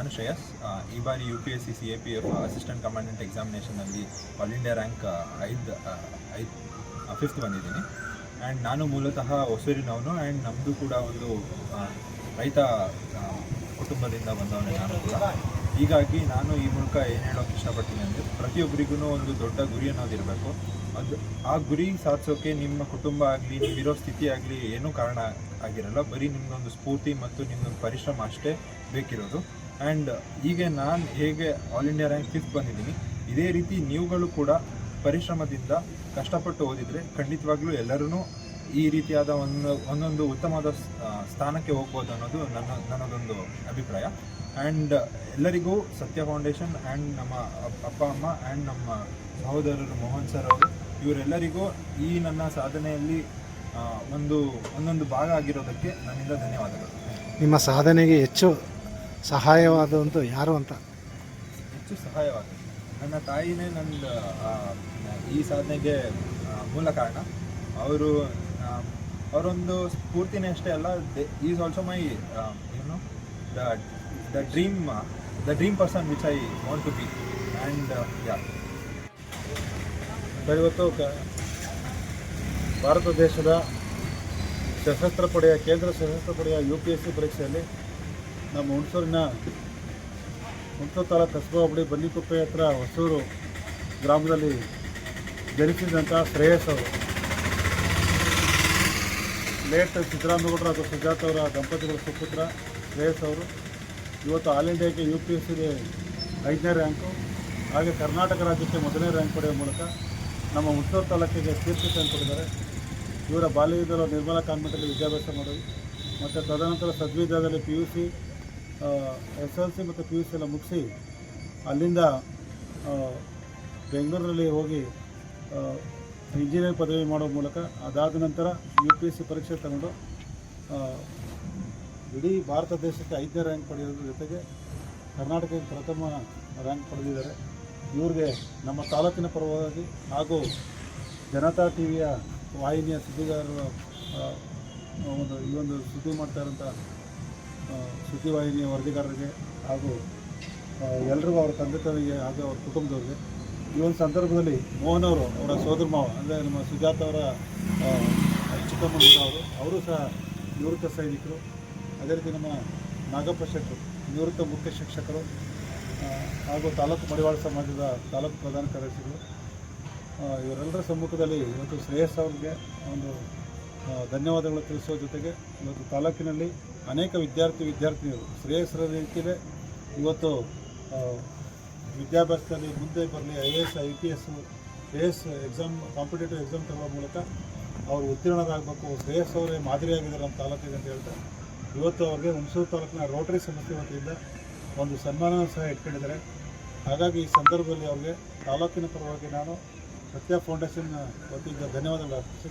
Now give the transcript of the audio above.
ನಾನು ಶ್ರೇಯಸ್. ಈ ಬಾರಿ UPSC CAPF ಅಸಿಸ್ಟೆಂಟ್ ಕಮಾಂಡೆಂಟ್ ಎಕ್ಸಾಮಿನೇಷನಲ್ಲಿ ಆಲ್ ಇಂಡಿಯಾ ರ್ಯಾಂಕ್ 5th ಬಂದಿದ್ದೀನಿ. ಆ್ಯಂಡ್ ನಾನು ಮೂಲತಃ ಹೊಸೂರಿನವನು. ಆ್ಯಂಡ್ ನಮ್ಮದು ಕೂಡ ಒಂದು ರೈತ ಕುಟುಂಬದಿಂದ ಬಂದವನೇ ನಾನು ಕೂಡ. ಹೀಗಾಗಿ ನಾನು ಈ ಮೂಲಕ ಏನು ಹೇಳೋಕ್ಕೆ ಇಷ್ಟಪಡ್ತೀನಿ ಅಂದರೆ, ಪ್ರತಿಯೊಬ್ಬರಿಗೂ ಒಂದು ದೊಡ್ಡ ಗುರಿ ಅನ್ನೋದಿರಬೇಕು. ಆ ಗುರಿ ಸಾಧಿಸೋಕ್ಕೆ ನಿಮ್ಮ ಕುಟುಂಬ ಆಗಲಿ, ನೀವಿರೋ ಸ್ಥಿತಿ ಆಗಲಿ ಏನೂ ಕಾರಣ ಆಗಿರಲ್ಲ. ಬರೀ ನಿಮ್ಮದೊಂದು ಸ್ಫೂರ್ತಿ ಮತ್ತು ನಿಮ್ಮದೊಂದು ಪರಿಶ್ರಮ ಅಷ್ಟೇ ಬೇಕಿರೋದು. ಆ್ಯಂಡ್ ಹೀಗೆ ನಾನು ಹೇಗೆ ಆಲ್ ಇಂಡಿಯಾ ರ್ಯಾಂಕ್ 5th ಬಂದಿದ್ದೀನಿ, ಇದೇ ರೀತಿ ನೀವುಗಳು ಕೂಡ ಪರಿಶ್ರಮದಿಂದ ಕಷ್ಟಪಟ್ಟು ಓದಿದರೆ ಖಂಡಿತವಾಗ್ಲೂ ಎಲ್ಲರೂ ಈ ರೀತಿಯಾದ ಒಂದೊಂದು ಉತ್ತಮವಾದ ಸ್ಥಾನಕ್ಕೆ ಹೋಗ್ಬೋದು ಅನ್ನೋದು ನನ್ನದೊಂದು ಅಭಿಪ್ರಾಯ. ಆ್ಯಂಡ್ ಎಲ್ಲರಿಗೂ ಸತ್ಯ ಫೌಂಡೇಶನ್ ಆ್ಯಂಡ್ ನಮ್ಮ ಅಪ್ಪ ಅಮ್ಮ ಆ್ಯಂಡ್ ನಮ್ಮ ಸಹೋದರರು ಮೋಹನ್ ಸರ್ ಅವರು, ಇವರೆಲ್ಲರಿಗೂ ಈ ನನ್ನ ಸಾಧನೆಯಲ್ಲಿ ಒಂದೊಂದು ಭಾಗ ಆಗಿರೋದಕ್ಕೆ ನನ್ನಿಂದ ಧನ್ಯವಾದಗಳು. ನಿಮ್ಮ ಸಾಧನೆಗೆ ಹೆಚ್ಚು ಸಹಾಯವಾದಂಥ ಯಾರು ಅಂತ? ಹೆಚ್ಚು ಸಹಾಯವಾದ ನನ್ನ ತಾಯಿನೇ ನನ್ನ ಈ ಸಾಧನೆಗೆ ಮೂಲ ಕಾರಣ. ಅವರೊಂದು ಸ್ಫೂರ್ತಿನೇ ಅಷ್ಟೇ ಅಲ್ಲ, is also my the dream person which I want to be. And ಇವತ್ತು ಭಾರತ ದೇಶದ ಸಶಸ್ತ್ರ ಪಡೆಯ ಕೇಂದ್ರ ಸಶಸ್ತ್ರ ಪಡೆಯ UPSC ಪರೀಕ್ಷೆಯಲ್ಲಿ ನಮ್ಮ ಹುಣಸೂರು ತಾಲೂಕು ಕಸಬಾ ಹೋಬಳಿ ಬನ್ನಿಕೊಪ್ಪೆ ಹತ್ರ ಹೊಸೂರು ಗ್ರಾಮದಲ್ಲಿ ಜನಿಸಿದಂಥ ಶ್ರೇಯಸ್ ಅವರು, ಲೇಟ್ ಸಿದ್ದರಾಮೇಗೌಡರು ಹಾಗೂ ಸುಜಾತ ಅವರ ದಂಪತಿಗಳ ಸುಪುತ್ರ ಶ್ರೇಯಸ್ ಅವರು ಇವತ್ತು ಆಲ್ ಇಂಡಿಯಾಗೆ UPSCಗೆ 5ನೇ ರ್ಯಾಂಕು, ಹಾಗೆ ಕರ್ನಾಟಕ ರಾಜ್ಯಕ್ಕೆ 1ನೇ ರ್ಯಾಂಕ್ ಪಡೆಯುವ ಮೂಲಕ ನಮ್ಮ ಹುಣಸೂರು ತಾಲೂಕಿಗೆ ಕೀರ್ತಿ ತಂದುಕೊಟ್ಟಿದ್ದಾರೆ. ಇವರ ಬಾಲ್ಯದಲ್ಲಿ ನಿರ್ಮಲಾ ಕಾನ್ವೆಂಟಲ್ಲಿ ವಿದ್ಯಾಭ್ಯಾಸ ಮಾಡೋದು ಮತ್ತು ತದನಂತರ ಸದ್ವಿದ್ಯಾದಲ್ಲಿ PUC, SLC ಮತ್ತು PUC ಎಲ್ಲ ಮುಗಿಸಿ ಅಲ್ಲಿಂದ ಬೆಂಗಳೂರಲ್ಲಿ ಹೋಗಿ ಇಂಜಿನಿಯರಿಂಗ್ ಪದವಿ ಮಾಡೋ ಮೂಲಕ ಅದಾದ ನಂತರ UPSC ಪರೀಕ್ಷೆ ತಗೊಂಡು ಇಡೀ ಭಾರತ ದೇಶಕ್ಕೆ 5ನೇ ರ್ಯಾಂಕ್ ಪಡೆಯೋದ್ರ ಜೊತೆಗೆ ಕರ್ನಾಟಕಕ್ಕೆ ಪ್ರಥಮ ರ್ಯಾಂಕ್ ಪಡೆದಿದ್ದಾರೆ. ಇವ್ರಿಗೆ ನಮ್ಮ ತಾಲೂಕಿನ ಪರವಾಗಿ ಹಾಗೂ ಜನತಾ TVಯ ವಾಹಿನಿಯ ಸುದ್ದಿಗಾರರ ಈ ಒಂದು ಸುದ್ದಿ ಮಾಡ್ತಾ ಇರೋಂಥ ಸುದ್ದಿವಾಹಿನಿಯ ವರದಿಗಾರರಿಗೆ ಹಾಗೂ ಎಲ್ರಿಗೂ ಅವರ ತಂದೆ ತಾಯಿಗೆ ಹಾಗೂ ಅವ್ರ ಕುಟುಂಬದವ್ರಿಗೆ ಈ ಒಂದು ಸಂದರ್ಭದಲ್ಲಿ ಮೋಹನ್ ಅವರು, ಅವರ ಸೋದರ ಮಾವ ಅಂದರೆ ನಮ್ಮ ಸುಜಾತ ಅವರ ಚಿಕ್ಕಮ್ಮ ಅವರು ಸಹ ನಿವೃತ್ತ ಸೈನಿಕರು. ಅದೇ ರೀತಿ ನಮ್ಮ ನಾಗಪ್ಪ ಶೆಟ್ಟರು ನಿವೃತ್ತ ಮುಖ್ಯ ಶಿಕ್ಷಕರು ಹಾಗೂ ತಾಲೂಕು ಮಡಿವಾಳ ಸಮಾಜದ ತಾಲೂಕು ಪ್ರಧಾನ ಕಾರ್ಯದರ್ಶಿಗಳು. ಇವರೆಲ್ಲರ ಸಮ್ಮುಖದಲ್ಲಿ ಇವತ್ತು ಶ್ರೇಯಸ್ ಅವ್ರಿಗೆ ಒಂದು ಧನ್ಯವಾದಗಳು ತಿಳಿಸೋ ಜೊತೆಗೆ ಇವತ್ತು ತಾಲೂಕಿನಲ್ಲಿ ಅನೇಕ ವಿದ್ಯಾರ್ಥಿನಿಯರು ಶ್ರೇಯಸ್ಸರ ರೀತಿಯಲ್ಲೇ ಇವತ್ತು ವಿದ್ಯಾಭ್ಯಾಸದಲ್ಲಿ ಮುಂದೆ ಬರಲಿ, IAS IPS AS exam competitive exam ತಗೊಳ್ಳೋ ಮೂಲಕ ಅವರು ಉತ್ತೀರ್ಣರಾಗಬೇಕು, ಶ್ರೇಯಸ್ ಅವರೇ ಮಾದರಿಯಾಗಿದ್ದಾರೆ ನಮ್ಮ ತಾಲೂಕಿಗೆ ಅಂತ ಹೇಳ್ತಾರೆ. ಇವತ್ತು ಅವ್ರಿಗೆ ಹುಣಸೂರು ತಾಲೂಕಿನ ರೋಟರಿ ಸಂಸ್ಥೆ ವತಿಯಿಂದ ಒಂದು ಸನ್ಮಾನ ಸಹ ಇಟ್ಕೊಂಡಿದ್ದಾರೆ. ಹಾಗಾಗಿ ಈ ಸಂದರ್ಭದಲ್ಲಿ ಅವ್ರಿಗೆ ತಾಲೂಕಿನ ಪರವಾಗಿ ನಾನು ಸತ್ಯ ಫೌಂಡೇಶನ್ ವತಿಯಿಂದ ಧನ್ಯವಾದಗಳು ಅರ್ಪಿಸಿ.